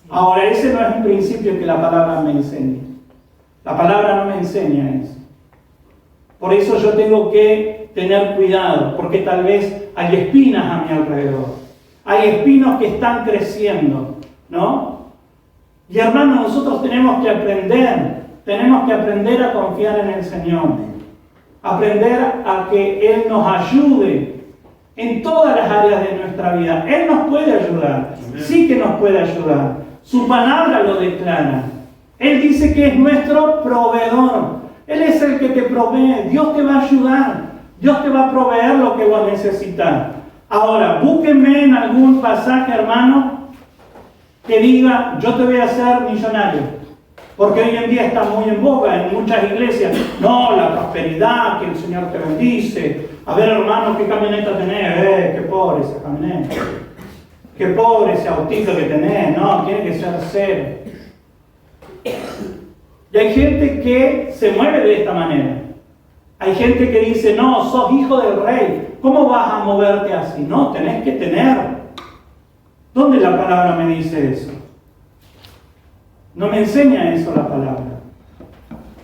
Ahora, ese no es un principio que la palabra me enseña. La palabra no me enseña eso. Por eso yo tengo que tener cuidado, porque tal vez hay espinas a mi alrededor. Hay espinos que están creciendo, ¿no? Y hermanos, nosotros tenemos que aprender a confiar en el Señor. Aprender a que Él nos ayude en todas las áreas de nuestra vida. Él nos puede ayudar, sí que nos puede ayudar. Su palabra lo declara. Él dice que es nuestro proveedor. Él es el que te provee. Dios te va a ayudar. Dios te va a proveer lo que vos necesitas. Ahora, búsquenme en algún pasaje, hermano, que diga, yo te voy a hacer millonario. Porque hoy en día está muy en boga en muchas iglesias. No, la prosperidad, que el Señor te bendice. A ver, hermano, ¿qué camioneta tenés? Qué pobre esa camioneta. Qué pobre ese autito que tenés. No, tiene que ser cero. Y hay gente que se mueve de esta manera. Hay gente que dice, no, sos hijo del rey. ¿Cómo vas a moverte así? No, tenés que tener. ¿Dónde la palabra me dice eso? No me enseña eso la palabra.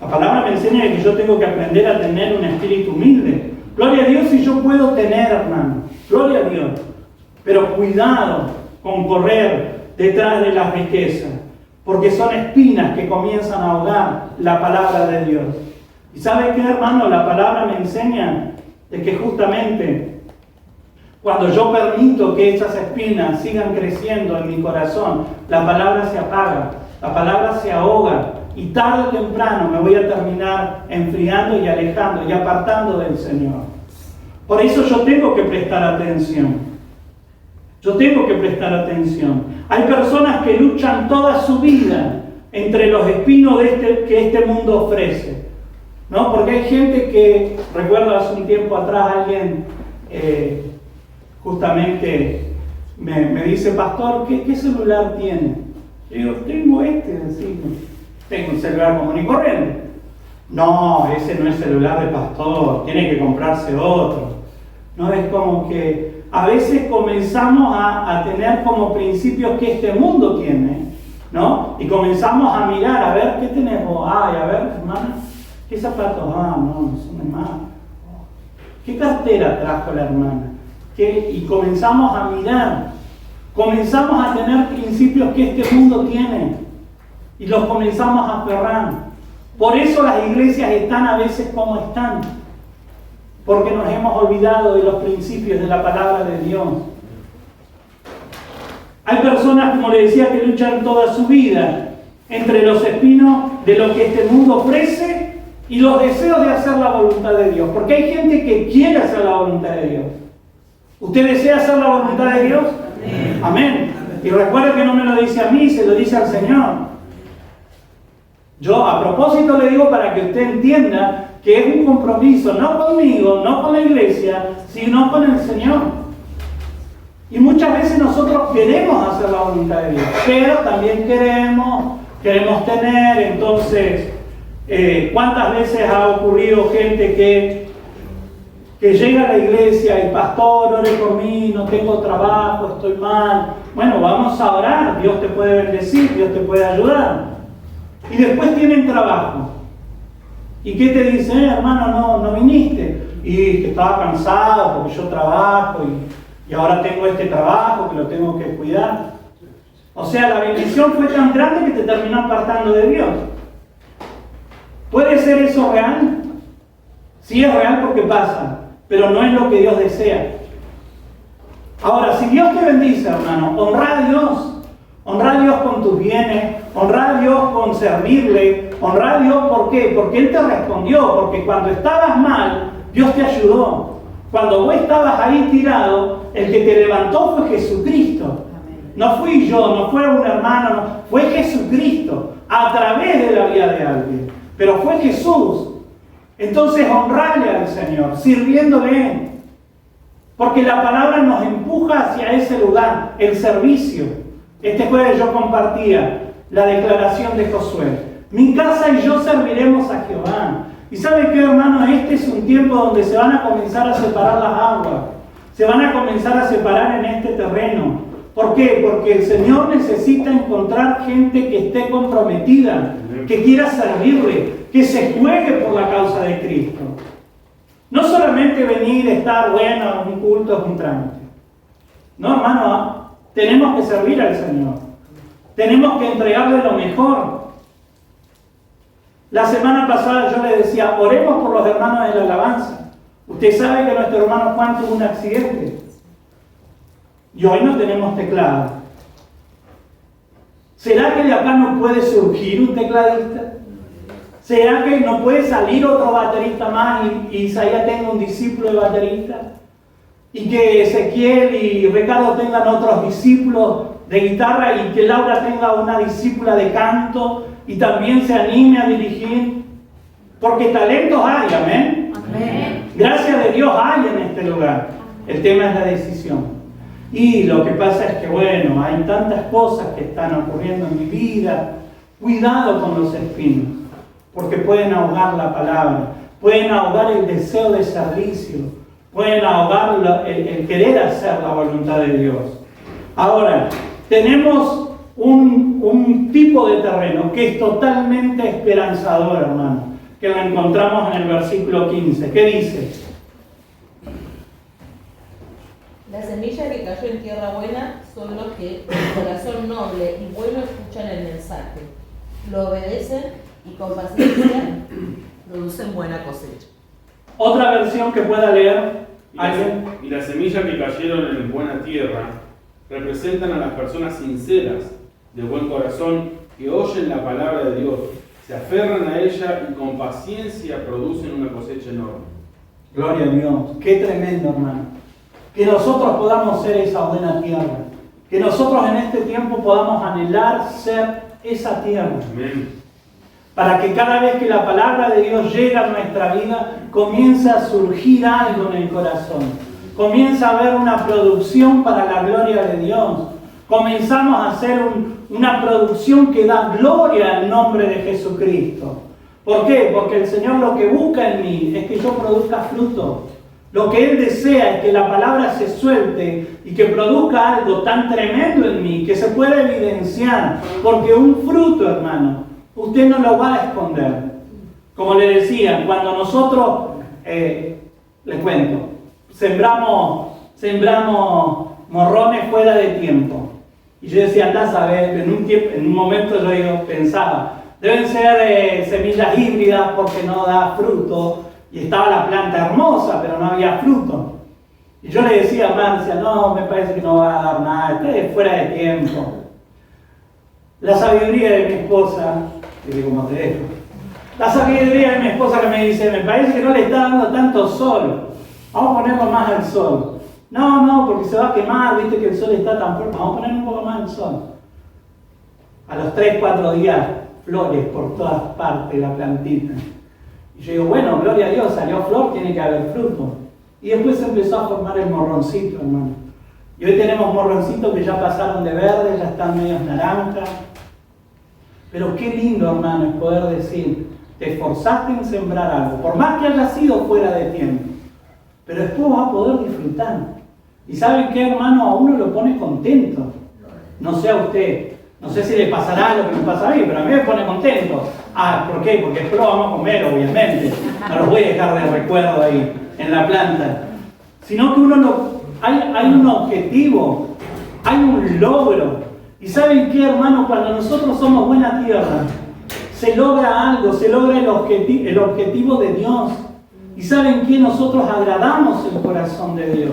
La palabra me enseña que yo tengo que aprender a tener un espíritu humilde. yo puedo tener, hermano. Gloria a Dios. Pero cuidado con correr detrás de las riquezas, porque son espinas que comienzan a ahogar la palabra de Dios. ¿Y sabe qué, hermano? La palabra me enseña de que justamente cuando yo permito que esas espinas sigan creciendo en mi corazón, la palabra se apaga, la palabra se ahoga, y tarde o temprano me voy a terminar enfriando y alejando y apartando del Señor. Por eso yo tengo que prestar atención. Yo tengo que prestar atención. Hay personas que luchan toda su vida entre los espinos que este mundo ofrece, ¿no? Porque hay gente que, recuerdo hace un tiempo atrás alguien justamente me dice, pastor, ¿qué celular tiene? Yo digo, tengo así, tengo un celular común y corriente. No, ese no es celular de pastor, tiene que comprarse otro. No, es como que a veces comenzamos a tener como principios que este mundo tiene, ¿no? Y comenzamos a mirar, a ver, ¿qué tenemos? Ay, a ver, hermana, ¿qué zapatos? Ah, no son de más. ¿Qué cartera trajo la hermana? Y comenzamos a mirar, comenzamos a tener principios que este mundo tiene y los comenzamos a aferrar. Por eso las iglesias están a veces como están, porque nos hemos olvidado de los principios de la palabra de Dios. Hay personas, como le decía, que luchan toda su vida entre los espinos de lo que este mundo ofrece y los deseos de hacer la voluntad de Dios. Porque hay gente que quiere hacer la voluntad de Dios. ¿Usted desea hacer la voluntad de Dios? Amén. Amén. Y recuerde que no me lo dice a mí, se lo dice al Señor. Yo a propósito le digo para que usted entienda que es un compromiso, no conmigo, no con la iglesia, sino con el Señor. Y muchas veces nosotros queremos hacer la voluntad de Dios, pero también queremos tener. Entonces, ¿cuántas veces ha ocurrido gente que llega a la iglesia y pastor, ore por mí, no tengo trabajo, estoy mal? Bueno, vamos a orar, Dios te puede bendecir, Dios te puede ayudar. Y después tienen trabajo. ¿Y qué te dice? Hermano, no viniste. Y que estaba cansado porque yo trabajo y ahora tengo este trabajo que lo tengo que cuidar. O sea, la bendición fue tan grande que te terminó apartando de Dios. ¿Puede ser eso real? Sí es real porque pasa, pero no es lo que Dios desea. Ahora, si Dios te bendice, hermano, honra a Dios. Honra a Dios con tus bienes, honra a Dios con servirle, honra a Dios, ¿por qué? Porque Él te respondió, porque cuando estabas mal, Dios te ayudó. Cuando vos estabas ahí tirado, el que te levantó fue Jesucristo. No fui yo, no fue un hermano, no, fue Jesucristo, a través de la vida de alguien. Pero fue Jesús. Entonces honrale al Señor, sirviéndole. Porque la palabra nos empuja hacia ese lugar, el servicio. Este jueves yo compartía la declaración de Josué. Mi casa y yo serviremos a Jehová. Y ¿sabe qué, hermanos? Este es un tiempo donde se van a comenzar a separar las aguas. Se van a comenzar a separar en este terreno. ¿Por qué? Porque el Señor necesita encontrar gente que esté comprometida, que quiera servirle, que se juegue por la causa de Cristo. No solamente venir, estar, bueno, un culto es un trámite. No, hermano, tenemos que servir al Señor. Tenemos que entregarle lo mejor. La semana pasada yo le decía, oremos por los hermanos de la alabanza. Usted sabe que nuestro hermano Juan tuvo un accidente. Y hoy no tenemos teclado. ¿Será que de acá no puede surgir un tecladista? ¿Será que no puede salir otro baterista más y Isaías tenga un discípulo de baterista? Y que Ezequiel y Ricardo tengan otros discípulos de guitarra y que Laura tenga una discípula de canto y también se anime a dirigir. Porque talentos hay, amén. Amén. Gracias de Dios hay en este lugar. El tema es la decisión. Y lo que pasa es que, bueno, hay tantas cosas que están ocurriendo en mi vida. Cuidado con los espinos, porque pueden ahogar la palabra, pueden ahogar el deseo de servicio, pueden ahogar el querer hacer la voluntad de Dios. Ahora, tenemos un tipo de terreno que es totalmente esperanzador, hermano, que lo encontramos en el versículo 15. ¿Qué dice? La semilla que cayó en tierra buena son los que con corazón noble y bueno escuchan el mensaje, lo obedecen y con paciencia producen buena cosecha. Otra versión que pueda leer alguien. Y las semillas que cayeron en buena tierra representan a las personas sinceras, de buen corazón, que oyen la palabra de Dios, se aferran a ella y con paciencia producen una cosecha enorme. Gloria a Dios. Qué tremendo, hermano. Que nosotros podamos ser esa buena tierra. Que nosotros en este tiempo podamos anhelar ser esa tierra. Amén. Para que cada vez que la palabra de Dios llega a nuestra vida, comience a surgir algo en el corazón. Comienza a haber una producción para la gloria de Dios. Comenzamos a hacer una producción que da gloria al nombre de Jesucristo. ¿Por qué? Porque el Señor lo que busca en mí es que yo produzca fruto. Lo que Él desea es que la palabra se suelte y que produzca algo tan tremendo en mí que se pueda evidenciar. Porque un fruto, hermano, usted no lo va a esconder. Como le decía, cuando nosotros, les cuento, sembramos morrones fuera de tiempo. Y yo decía, andá a saber, en un momento yo pensaba, deben ser semillas híbridas porque no da fruto. Y estaba la planta hermosa, pero no había fruto. Y yo le decía a Marcia, no, me parece que no va a dar nada, está fuera de tiempo. La sabiduría de mi esposa, que como te dejo, la sabiduría de mi esposa que me dice, me parece que no le está dando tanto sol, vamos a ponerlo más al sol. No, porque se va a quemar, viste que el sol está tan fuerte, vamos a poner un poco más al sol. A los 3-4 días, flores por todas partes, la plantita. Y yo digo, bueno, gloria a Dios, salió flor, tiene que haber fruto. Y después se empezó a formar el morroncito, hermano. Y hoy tenemos morroncitos que ya pasaron de verde, ya están medios naranjas. Pero qué lindo, hermano, es poder decir, te esforzaste en sembrar algo, por más que haya sido fuera de tiempo. Pero después vas a poder disfrutar. Y ¿saben qué, hermano? A uno lo pone contento. No sé a usted, no sé si le pasará lo que me pasa a mí, pero a mí me pone contento. ¿Por qué? Porque después lo vamos a comer, obviamente. No los voy a dejar de recuerdo ahí, en la planta. Sino que hay un objetivo, hay un logro. ¿Y saben qué, hermano? Cuando nosotros somos buena tierra, se logra algo, se logra el objetivo de Dios. ¿Y saben qué? Nosotros agradamos el corazón de Dios.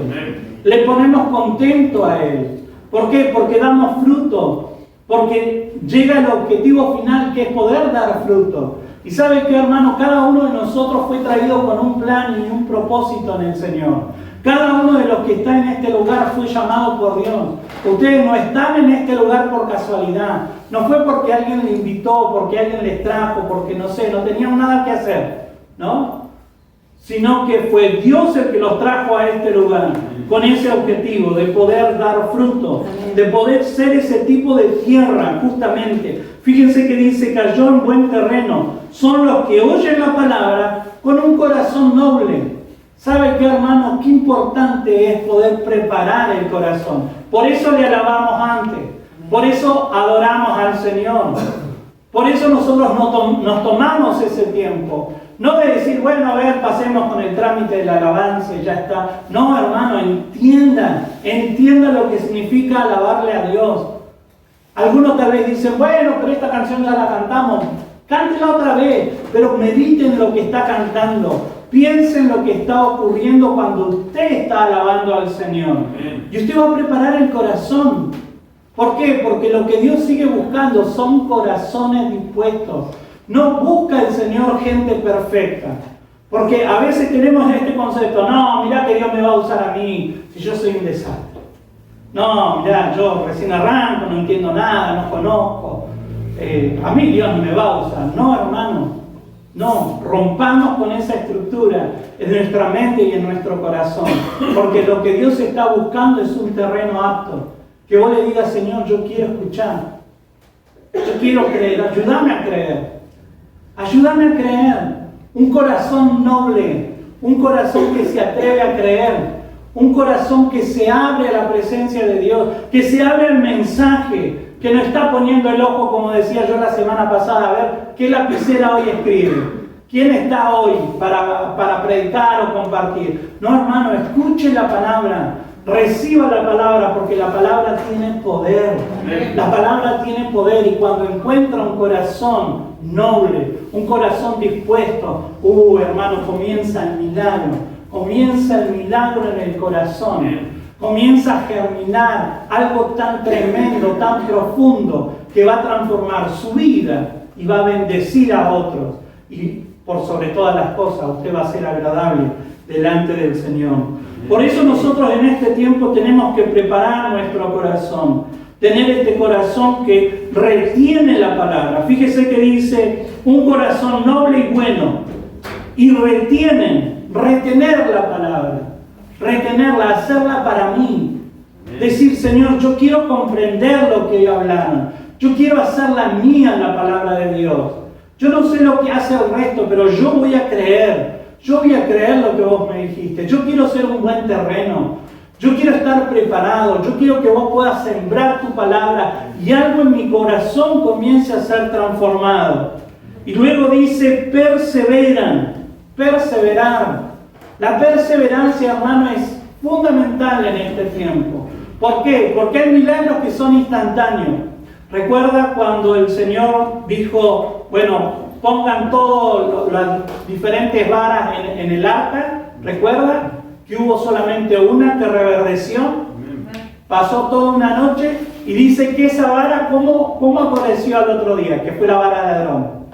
Le ponemos contento a Él. ¿Por qué? Porque damos fruto. Porque llega el objetivo final, que es poder dar fruto. Y ¿sabe qué, hermano? Cada uno de nosotros fue traído con un plan y un propósito en el Señor. Cada uno de los que está en este lugar fue llamado por Dios. Ustedes no están en este lugar por casualidad. No fue porque alguien le invitó, porque alguien les trajo, porque no tenían nada que hacer, ¿no? Sino que fue Dios el que los trajo a este lugar, con ese objetivo de poder dar fruto, de poder ser ese tipo de tierra, justamente. Fíjense que dice, cayó en buen terreno. Son los que oyen la palabra con un corazón noble. ¿Sabe qué, hermano? Qué importante es poder preparar el corazón. Por eso le alabamos antes. Por eso adoramos al Señor. Por eso nosotros nos tomamos ese tiempo. No de decir, bueno, a ver, pasemos con el trámite de la alabanza y ya está. No, hermano, entiendan lo que significa alabarle a Dios. Algunos tal vez dicen, bueno, pero esta canción ya la cantamos. Cántela otra vez, pero mediten lo que está cantando. Piensen lo que está ocurriendo cuando usted está alabando al Señor. Y usted va a preparar el corazón. ¿Por qué? Porque lo que Dios sigue buscando son corazones dispuestos. No busca el Señor gente perfecta. Porque a veces tenemos este concepto, no, mirá que Dios me va a usar a mí si yo soy un desastre. No, mirá, yo recién arranco, no entiendo nada, no conozco. A mí Dios no me va a usar. No, hermano. No, rompamos con esa estructura en nuestra mente y en nuestro corazón. Porque lo que Dios está buscando es un terreno apto. Que vos le digas, Señor, yo quiero escuchar. Yo quiero creer. Ayúdame a creer. Ayúdame a creer. Un corazón noble. Un corazón que se atreve a creer. Un corazón que se abre a la presencia de Dios. Que se abre al mensaje. Que no está poniendo el ojo, como decía yo la semana pasada, a ver qué lapicera hoy escribe. ¿Quién está hoy para predicar o compartir? No, hermano, escuche la palabra, reciba la palabra, porque la palabra tiene poder. La palabra tiene poder, y cuando encuentra un corazón noble, un corazón dispuesto, hermano, comienza el milagro. Comienza el milagro en el corazón. Comienza a germinar algo tan tremendo, tan profundo, que va a transformar su vida y va a bendecir a otros. Y por sobre todas las cosas, usted va a ser agradable delante del Señor. Por eso nosotros en este tiempo tenemos que preparar nuestro corazón. Tener este corazón que retiene la palabra. Fíjese que dice, un corazón noble y bueno. Y retener la palabra. Retenerla, hacerla para mí. Decir, Señor, yo quiero comprender lo que hablaron. Yo quiero hacerla mía la palabra de Dios. Yo no sé lo que hace el resto, pero yo voy a creer. Yo voy a creer lo que vos me dijiste. Yo quiero ser un buen terreno. Yo quiero estar preparado. Yo quiero que vos puedas sembrar tu palabra y algo en mi corazón comience a ser transformado. Y luego dice, perseverar. La perseverancia, hermano, es fundamental en este tiempo. ¿Por qué? Porque hay milagros que son instantáneos. ¿Recuerda cuando el Señor dijo, pongan todas las diferentes varas en el arca? ¿Recuerda? Que hubo solamente una que reverdeció. Pasó toda una noche y dice que esa vara, ¿cómo apareció al otro día? Que fue la vara de Aarón.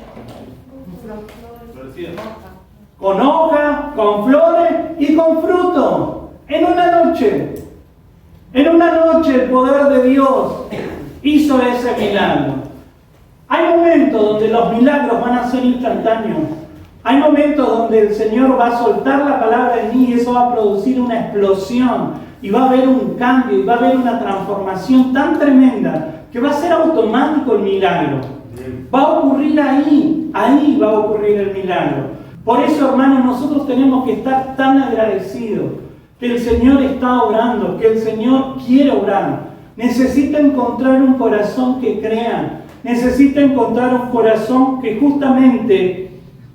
Con hoja, con flores y con fruto. En una noche. En una noche el poder de Dios hizo ese milagro. Hay momentos donde los milagros van a ser instantáneos. Hay momentos donde el Señor va a soltar la palabra en mí y eso va a producir una explosión. Y va a haber un cambio y va a haber una transformación tan tremenda que va a ser automático el milagro. Va a ocurrir ahí va a ocurrir el milagro. Por eso, hermanos, nosotros tenemos que estar tan agradecidos que el Señor está obrando, que el Señor quiere obrar. Necesita encontrar un corazón que crea. Necesita encontrar un corazón que justamente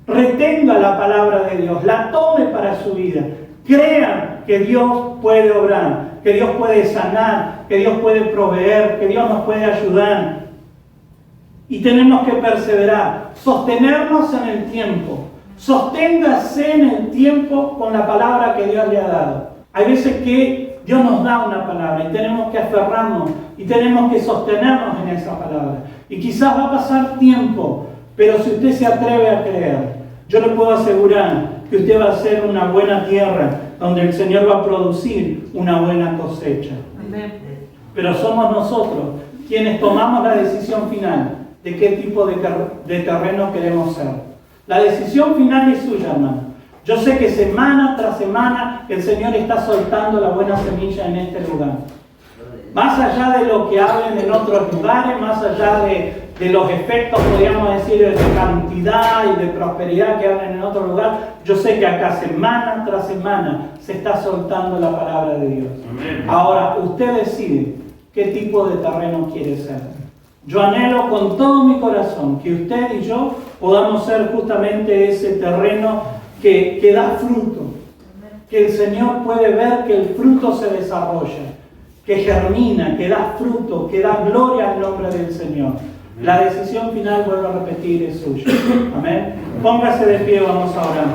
retenga la palabra de Dios, la tome para su vida. Crea que Dios puede obrar, que Dios puede sanar, que Dios puede proveer, que Dios nos puede ayudar. Y tenemos que perseverar, sostenernos en el tiempo. Sosténgase en el tiempo con la palabra que Dios le ha dado. Hay veces que Dios nos da una palabra y tenemos que aferrarnos y tenemos que sostenernos en esa palabra. Y quizás va a pasar tiempo, pero si usted se atreve a creer, yo le puedo asegurar que usted va a ser una buena tierra donde el Señor va a producir una buena cosecha. Amén. Pero somos nosotros quienes tomamos la decisión final de qué tipo de terreno queremos ser. La decisión final es suya, hermano. Yo sé que semana tras semana el Señor está soltando la buena semilla en este lugar. Más allá de lo que hablen en otros lugares, más allá de los efectos, podríamos decir, de cantidad y de prosperidad que hablen en otro lugar, yo sé que acá semana tras semana se está soltando la palabra de Dios. Amén. Ahora, usted decide qué tipo de terreno quiere ser. Yo anhelo con todo mi corazón que usted y yo podamos ser justamente ese terreno que da fruto. Que el Señor puede ver que el fruto se desarrolla, que germina, que da fruto, que da gloria al nombre del Señor. La decisión final, vuelvo a repetir, es suya. Amén. Póngase de pie, vamos a orar.